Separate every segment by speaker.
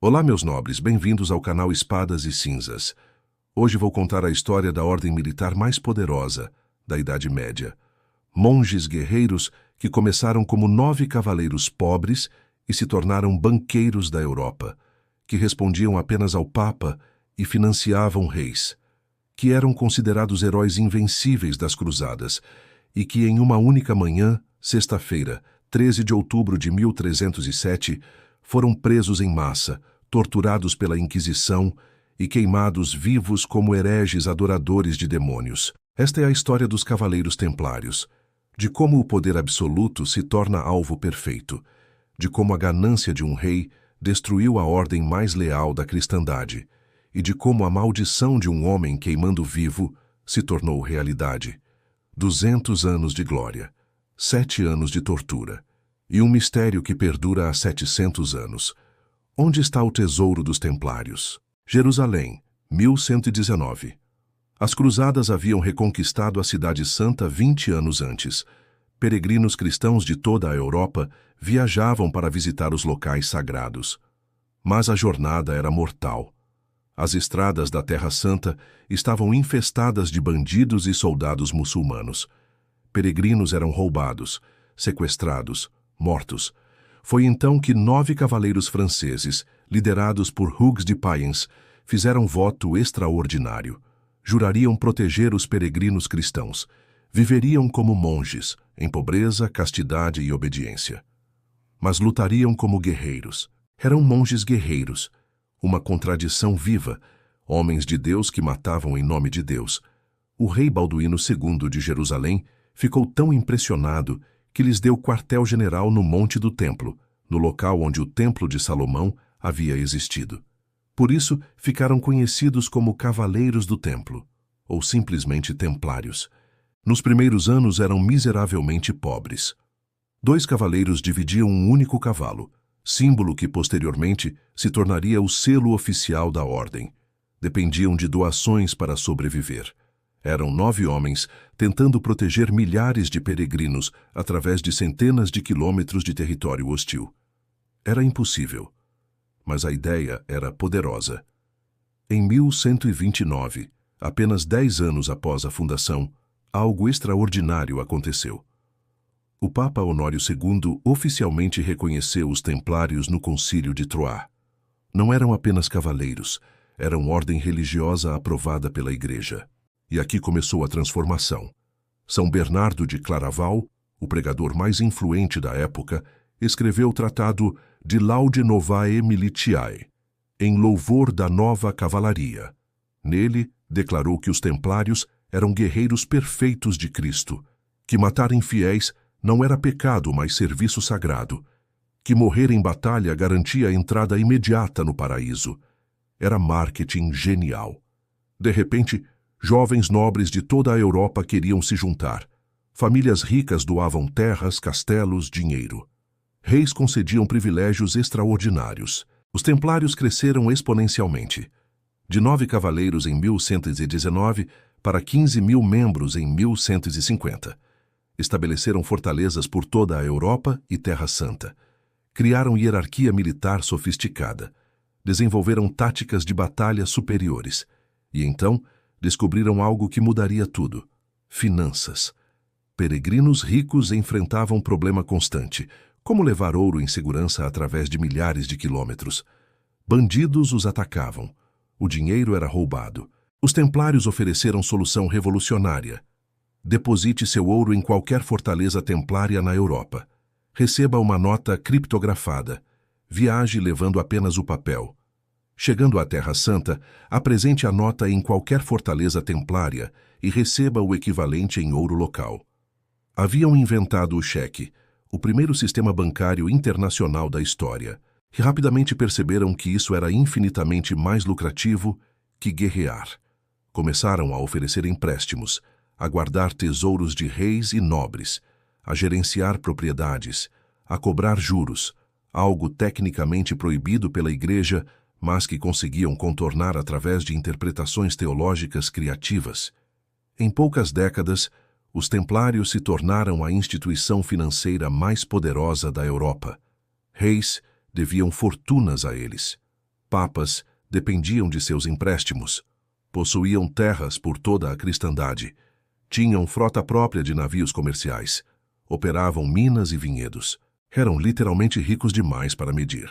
Speaker 1: Olá, meus nobres, bem-vindos ao canal Espadas e Cinzas. Hoje vou contar a história da ordem militar mais poderosa da Idade Média. Monges guerreiros que começaram como 9 cavaleiros pobres e se tornaram banqueiros da Europa, que respondiam apenas ao Papa e financiavam reis, que eram considerados heróis invencíveis das cruzadas e que em uma única manhã, sexta-feira, 13 de outubro de 1307, foram presos em massa, torturados pela Inquisição e queimados vivos como hereges adoradores de demônios. Esta é a história dos Cavaleiros Templários, de como o poder absoluto se torna alvo perfeito, de como a ganância de um rei destruiu a ordem mais leal da cristandade, e de como a maldição de um homem queimando vivo se tornou realidade. 200 anos de glória, 7 anos de tortura, e um mistério que perdura há 700 anos. Onde está o tesouro dos Templários? Jerusalém, 1119. As cruzadas haviam reconquistado a Cidade Santa 20 anos antes. Peregrinos cristãos de toda a Europa viajavam para visitar os locais sagrados. Mas a jornada era mortal. As estradas da Terra Santa estavam infestadas de bandidos e soldados muçulmanos. Peregrinos eram roubados, sequestrados, mortos. Foi então que 9 cavaleiros franceses, liderados por Hugues de Payens, fizeram voto extraordinário. Jurariam proteger os peregrinos cristãos. Viveriam como monges, em pobreza, castidade e obediência. Mas lutariam como guerreiros. Eram monges guerreiros, uma contradição viva, homens de Deus que matavam em nome de Deus. O rei Balduíno II de Jerusalém ficou tão impressionado que lhes deu quartel-general no Monte do Templo, no local onde o Templo de Salomão havia existido. Por isso, ficaram conhecidos como Cavaleiros do Templo, ou simplesmente Templários. Nos primeiros anos eram miseravelmente pobres. 2 cavaleiros dividiam um único cavalo, símbolo que posteriormente se tornaria o selo oficial da ordem. Dependiam de doações para sobreviver. Eram 9 homens tentando proteger milhares de peregrinos através de centenas de quilômetros de território hostil. Era impossível, mas a ideia era poderosa. Em 1129, apenas 10 anos após a fundação, algo extraordinário aconteceu. O Papa Honório II oficialmente reconheceu os Templários no Concílio de Troyes. Não eram apenas cavaleiros, eram ordem religiosa aprovada pela Igreja. E aqui começou a transformação. São Bernardo de Claraval, o pregador mais influente da época, escreveu o tratado De Laude Novae Militiae, em louvor da nova cavalaria. Nele, declarou que os templários eram guerreiros perfeitos de Cristo, que matar infiéis não era pecado, mas serviço sagrado, que morrer em batalha garantia a entrada imediata no paraíso. Era marketing genial. De repente, jovens nobres de toda a Europa queriam se juntar. Famílias ricas doavam terras, castelos, dinheiro. Reis concediam privilégios extraordinários. Os templários cresceram exponencialmente. De 9 cavaleiros em 1119 para 15.000 membros em 1150. Estabeleceram fortalezas por toda a Europa e Terra Santa. Criaram hierarquia militar sofisticada. Desenvolveram táticas de batalha superiores. E então, descobriram algo que mudaria tudo: finanças. Peregrinos ricos enfrentavam um problema constante: como levar ouro em segurança através de milhares de quilômetros. Bandidos os atacavam. O dinheiro era roubado. Os templários ofereceram solução revolucionária: deposite seu ouro em qualquer fortaleza templária na Europa. Receba uma nota criptografada. Viaje levando apenas o papel. Chegando à Terra Santa, apresente a nota em qualquer fortaleza templária e receba o equivalente em ouro local. Haviam inventado o cheque, o primeiro sistema bancário internacional da história, e rapidamente perceberam que isso era infinitamente mais lucrativo que guerrear. Começaram a oferecer empréstimos, a guardar tesouros de reis e nobres, a gerenciar propriedades, a cobrar juros, algo tecnicamente proibido pela Igreja, mas que conseguiam contornar através de interpretações teológicas criativas. Em poucas décadas, os Templários se tornaram a instituição financeira mais poderosa da Europa. Reis deviam fortunas a eles. papas dependiam de seus empréstimos. Possuíam terras por toda a cristandade. Tinham frota própria de navios comerciais. Operavam minas e vinhedos. Eram literalmente ricos demais para medir.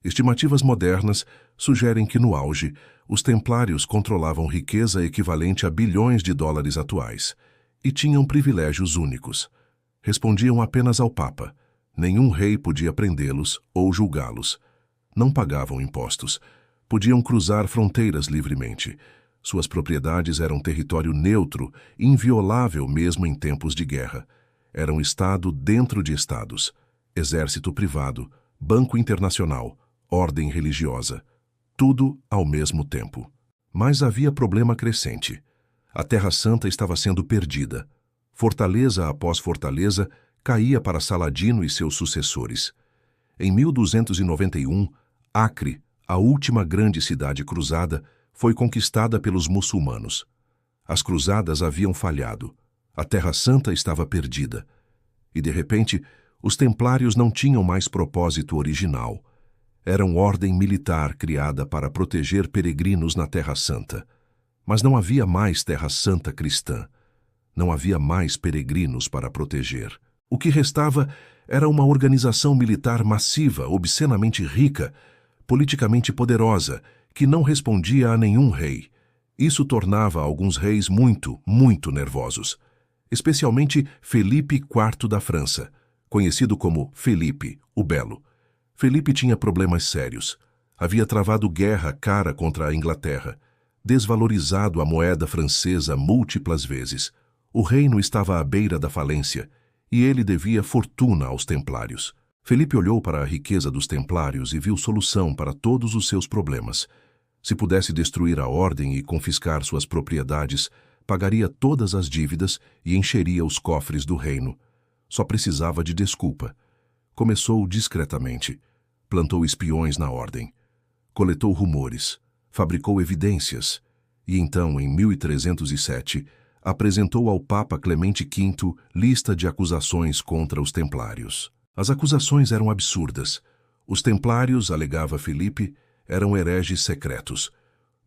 Speaker 1: Estimativas modernas sugerem que, no auge, os templários controlavam riqueza equivalente a bilhões de dólares atuais e tinham privilégios únicos. Respondiam apenas ao Papa. Nenhum rei podia prendê-los ou julgá-los. Não pagavam impostos. Podiam cruzar fronteiras livremente. Suas propriedades eram território neutro, inviolável mesmo em tempos de guerra. Eram Estado dentro de Estados, exército privado, banco internacional, ordem religiosa. Tudo ao mesmo tempo. Mas havia problema crescente. A Terra Santa estava sendo perdida. Fortaleza após fortaleza caía para Saladino e seus sucessores. Em 1291, Acre, a última grande cidade cruzada, foi conquistada pelos muçulmanos. As cruzadas haviam falhado. A Terra Santa estava perdida. E, de repente, os templários não tinham mais propósito original. Eram ordem militar criada para proteger peregrinos na Terra Santa. Mas não havia mais Terra Santa cristã. Não havia mais peregrinos para proteger. O que restava era uma organização militar massiva, obscenamente rica, politicamente poderosa, que não respondia a nenhum rei. Isso tornava alguns reis muito, muito nervosos. Especialmente Felipe IV da França, conhecido como Felipe, o Belo. Felipe tinha problemas sérios. Havia travado guerra cara contra a Inglaterra, desvalorizado a moeda francesa múltiplas vezes. O reino estava à beira da falência e ele devia fortuna aos templários. Felipe olhou para a riqueza dos templários e viu solução para todos os seus problemas. Se pudesse destruir a ordem e confiscar suas propriedades, pagaria todas as dívidas e encheria os cofres do reino. Só precisava de desculpa. Começou discretamente. Plantou espiões na ordem. Coletou rumores. Fabricou evidências. E então, em 1307, apresentou ao Papa Clemente V lista de acusações contra os templários. As acusações eram absurdas. Os templários, alegava Felipe, eram hereges secretos.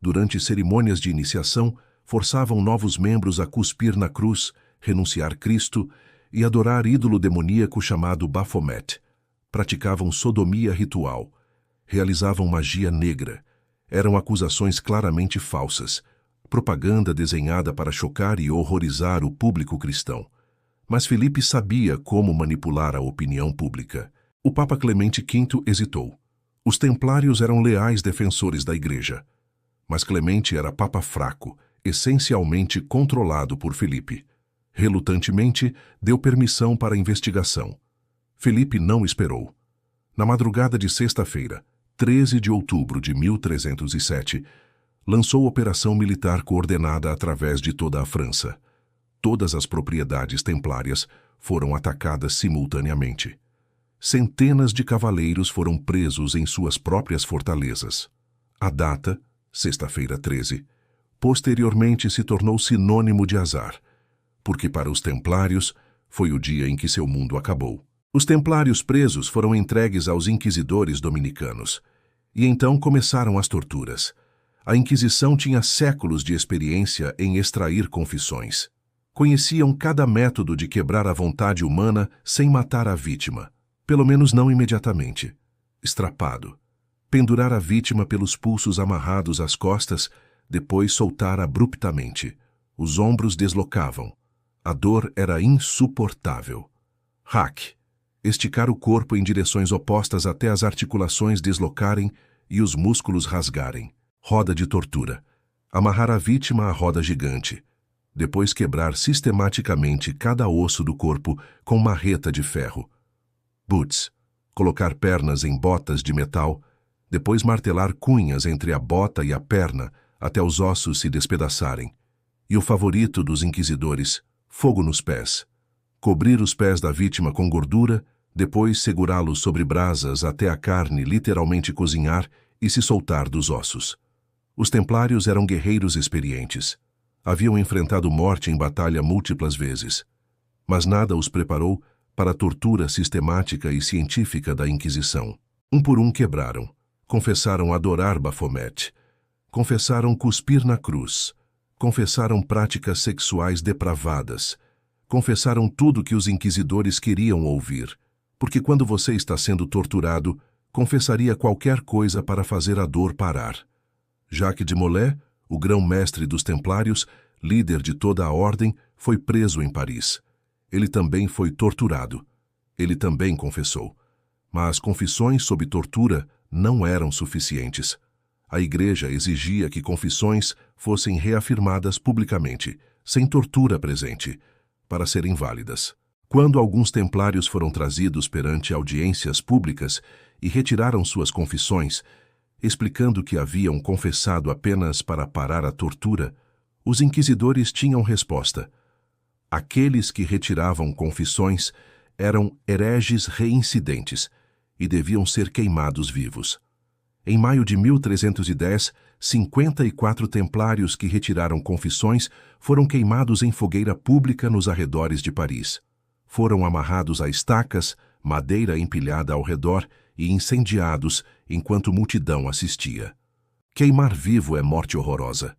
Speaker 1: Durante cerimônias de iniciação, forçavam novos membros a cuspir na cruz, renunciar Cristo e adorar ídolo demoníaco chamado Baphomet. Praticavam sodomia ritual. Realizavam magia negra. Eram acusações claramente falsas. Propaganda desenhada para chocar e horrorizar o público cristão. Mas Felipe sabia como manipular a opinião pública. O Papa Clemente V hesitou. Os templários eram leais defensores da Igreja. Mas Clemente era papa fraco, essencialmente controlado por Felipe. Relutantemente, deu permissão para a investigação. Felipe não esperou. Na madrugada de sexta-feira, 13 de outubro de 1307, lançou operação militar coordenada através de toda a França. Todas as propriedades templárias foram atacadas simultaneamente. Centenas de cavaleiros foram presos em suas próprias fortalezas. A data, sexta-feira 13, posteriormente se tornou sinônimo de azar, porque para os templários foi o dia em que seu mundo acabou. Os templários presos foram entregues aos inquisidores dominicanos, e então começaram as torturas. A Inquisição tinha séculos de experiência em extrair confissões. Conheciam cada método de quebrar a vontade humana sem matar a vítima, pelo menos não imediatamente. Estrapado. Pendurar a vítima pelos pulsos amarrados às costas, depois soltar abruptamente. Os ombros deslocavam. A dor era insuportável. Hack. Esticar o corpo em direções opostas até as articulações deslocarem e os músculos rasgarem. Roda de tortura. Amarrar a vítima à roda gigante. Depois quebrar sistematicamente cada osso do corpo com marreta de ferro. Boots. Colocar pernas em botas de metal, depois martelar cunhas entre a bota e a perna até os ossos se despedaçarem. E o favorito dos inquisidores, fogo nos pés. Cobrir os pés da vítima com gordura, depois segurá-los sobre brasas até a carne literalmente cozinhar e se soltar dos ossos. Os templários eram guerreiros experientes. Haviam enfrentado morte em batalha múltiplas vezes. Mas nada os preparou para a tortura sistemática e científica da Inquisição. Um por um quebraram. Confessaram adorar Baphomet. Confessaram cuspir na cruz. Confessaram práticas sexuais depravadas. Confessaram tudo que os inquisidores queriam ouvir, porque quando você está sendo torturado, confessaria qualquer coisa para fazer a dor parar. Jacques de Molay, o grão-mestre dos Templários, líder de toda a ordem, foi preso em Paris. Ele também foi torturado. Ele também confessou. Mas confissões sob tortura não eram suficientes. A Igreja exigia que confissões fossem reafirmadas publicamente, sem tortura presente, para serem válidas. Quando alguns templários foram trazidos perante audiências públicas e retiraram suas confissões, explicando que haviam confessado apenas para parar a tortura, os inquisidores tinham resposta. Aqueles que retiravam confissões eram hereges reincidentes e deviam ser queimados vivos. Em maio de 1310, 54 templários que retiraram confissões foram queimados em fogueira pública nos arredores de Paris. Foram amarrados a estacas, madeira empilhada ao redor e incendiados enquanto multidão assistia. Queimar vivo é morte horrorosa.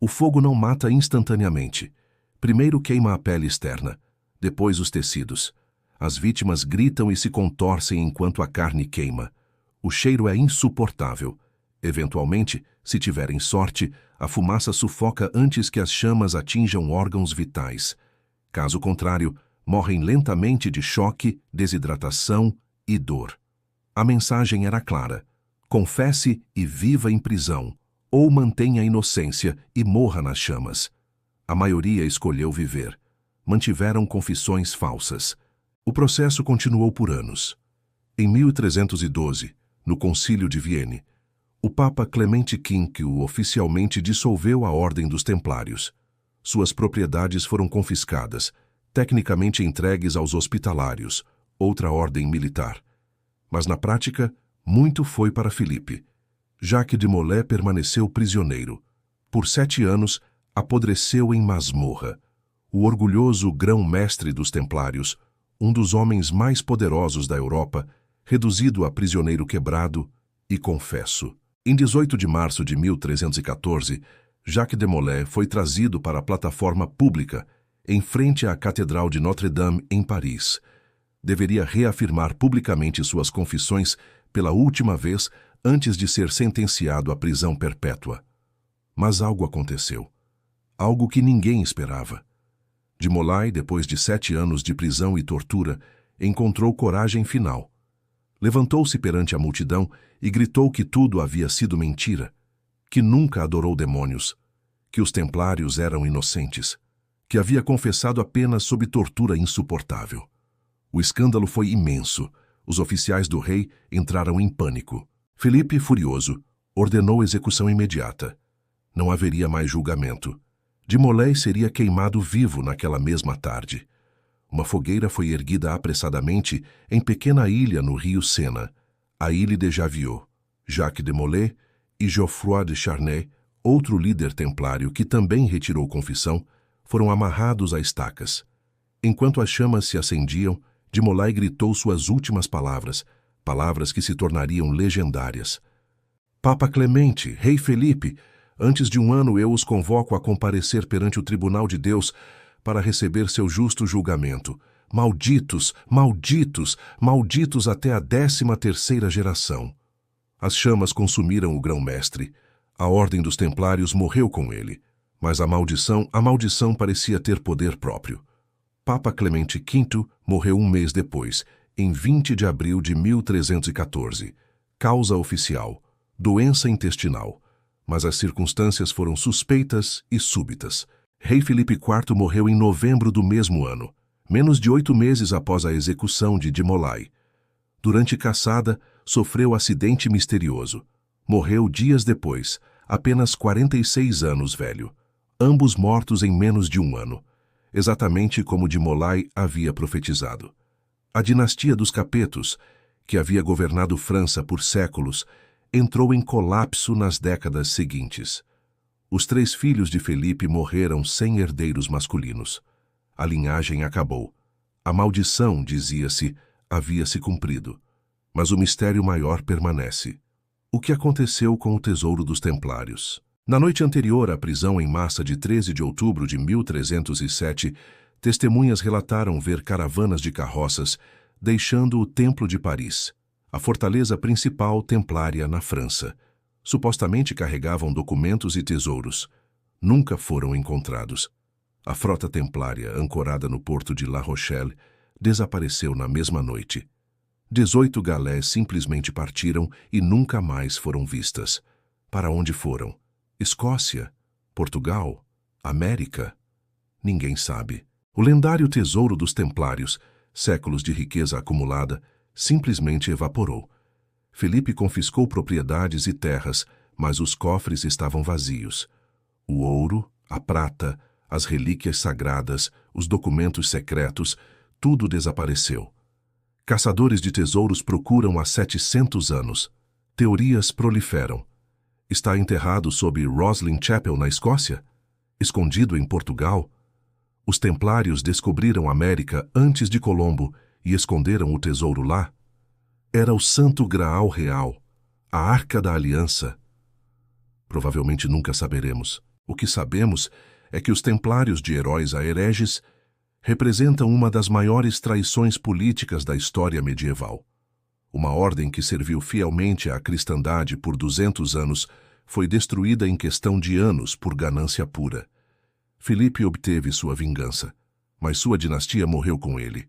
Speaker 1: O fogo não mata instantaneamente. Primeiro queima a pele externa, depois os tecidos. As vítimas gritam e se contorcem enquanto a carne queima. O cheiro é insuportável. Eventualmente, se tiverem sorte, a fumaça sufoca antes que as chamas atinjam órgãos vitais. Caso contrário, morrem lentamente de choque, desidratação e dor. A mensagem era clara: confesse e viva em prisão, ou mantenha a inocência e morra nas chamas. A maioria escolheu viver. Mantiveram confissões falsas. O processo continuou por anos. Em 1312, no Concílio de Vienne, o Papa Clemente V oficialmente dissolveu a Ordem dos Templários. Suas propriedades foram confiscadas, tecnicamente entregues aos hospitalários, outra ordem militar. Mas na prática, muito foi para Filipe. Jacques de Molay permaneceu prisioneiro. Por 7 anos, apodreceu em masmorra. O orgulhoso grão-mestre dos Templários, um dos homens mais poderosos da Europa, reduzido a prisioneiro quebrado e confesso. Em 18 de março de 1314, Jacques de Molay foi trazido para a plataforma pública, em frente à Catedral de Notre-Dame, em Paris. Deveria reafirmar publicamente suas confissões pela última vez antes de ser sentenciado à prisão perpétua. Mas algo aconteceu. Algo que ninguém esperava. De Molay, depois de 7 anos de prisão e tortura, encontrou coragem final. Levantou-se perante a multidão e gritou que tudo havia sido mentira, que nunca adorou demônios, que os templários eram inocentes, que havia confessado apenas sob tortura insuportável. O escândalo foi imenso. Os oficiais do rei entraram em pânico. Filipe, furioso, ordenou execução imediata. Não haveria mais julgamento. De Molay seria queimado vivo naquela mesma tarde. Uma fogueira foi erguida apressadamente em pequena ilha no rio Sena, a Ilha de Javiot. Jacques de Molay e Geoffroy de Charnay, outro líder templário que também retirou confissão, foram amarrados a estacas. Enquanto as chamas se acendiam, de Molay gritou suas últimas palavras, palavras que se tornariam legendárias. Papa Clemente, Rei Felipe, antes de 1 ano eu os convoco a comparecer perante o tribunal de Deus para receber seu justo julgamento. Malditos, malditos, malditos até a 13ª geração. As chamas consumiram o grão-mestre. A ordem dos templários morreu com ele. Mas a maldição parecia ter poder próprio. Papa Clemente V morreu 1 mês depois, em 20 de abril de 1314. Causa oficial: doença intestinal. Mas as circunstâncias foram suspeitas e súbitas. Rei Filipe IV morreu em novembro do mesmo ano, menos de 8 meses após a execução de Molay. Durante caçada, sofreu acidente misterioso. Morreu dias depois, apenas 46 anos velho. Ambos mortos em menos de 1 ano, exatamente como de Molay havia profetizado. A dinastia dos Capetos, que havia governado França por séculos, entrou em colapso nas décadas seguintes. Os 3 filhos de Felipe morreram sem herdeiros masculinos. A linhagem acabou. A maldição, dizia-se, havia se cumprido. Mas o mistério maior permanece. O que aconteceu com o tesouro dos Templários? Na noite anterior à prisão em massa de 13 de outubro de 1307, testemunhas relataram ver caravanas de carroças deixando o Templo de Paris, a fortaleza principal templária na França. Supostamente carregavam documentos e tesouros. Nunca foram encontrados. A frota templária, ancorada no porto de La Rochelle, desapareceu na mesma noite. 18 galés simplesmente partiram e nunca mais foram vistas. Para onde foram? Escócia? Portugal? América? Ninguém sabe. O lendário tesouro dos Templários, séculos de riqueza acumulada, simplesmente evaporou. Felipe confiscou propriedades e terras, mas os cofres estavam vazios. O ouro, a prata, as relíquias sagradas, os documentos secretos, tudo desapareceu. Caçadores de tesouros procuram há 700 anos. Teorias proliferam. Está enterrado sob Roslin Chapel, na Escócia? Escondido em Portugal? Os Templários descobriram a América antes de Colombo e esconderam o tesouro lá? Era o Santo Graal Real, a Arca da Aliança. Provavelmente nunca saberemos. O que sabemos é que os Templários de heróis a hereges representam uma das maiores traições políticas da história medieval. Uma ordem que serviu fielmente à cristandade por 200 anos foi destruída em questão de anos por ganância pura. Filipe obteve sua vingança, mas sua dinastia morreu com ele.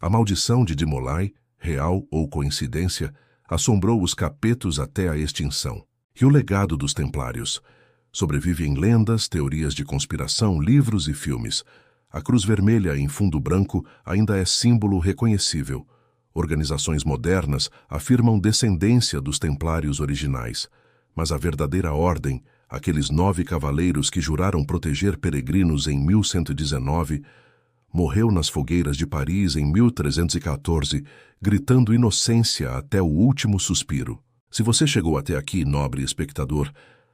Speaker 1: A maldição de Molay, real ou coincidência, assombrou os capetos até a extinção. E o legado dos Templários? Sobrevive em lendas, teorias de conspiração, livros e filmes. A cruz vermelha em fundo branco ainda é símbolo reconhecível. Organizações modernas afirmam descendência dos Templários originais. Mas a verdadeira ordem, aqueles 9 cavaleiros que juraram proteger peregrinos em 1119, morreu nas fogueiras de Paris em 1314, gritando inocência até o último suspiro. Se você chegou até aqui, nobre espectador,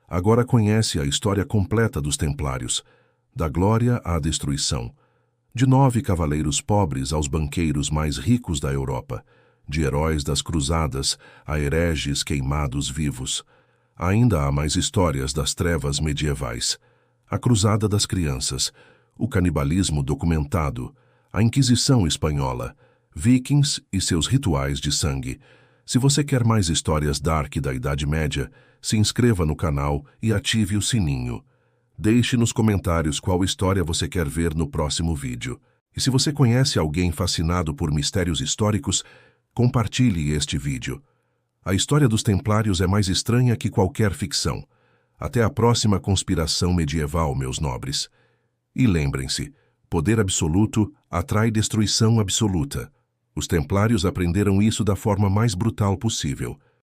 Speaker 1: agora conhece a história completa dos Templários, da glória à destruição, de 9 cavaleiros pobres aos banqueiros mais ricos da Europa, de heróis das cruzadas a hereges queimados vivos. Ainda há mais histórias das trevas medievais. A Cruzada das Crianças, o canibalismo documentado, a Inquisição Espanhola, Vikings e seus rituais de sangue. Se você quer mais histórias dark da Idade Média, se inscreva no canal e ative o sininho. Deixe nos comentários qual história você quer ver no próximo vídeo. E se você conhece alguém fascinado por mistérios históricos, compartilhe este vídeo. A história dos Templários é mais estranha que qualquer ficção. Até a próxima conspiração medieval, meus nobres. E lembrem-se, poder absoluto atrai destruição absoluta. Os Templários aprenderam isso da forma mais brutal possível.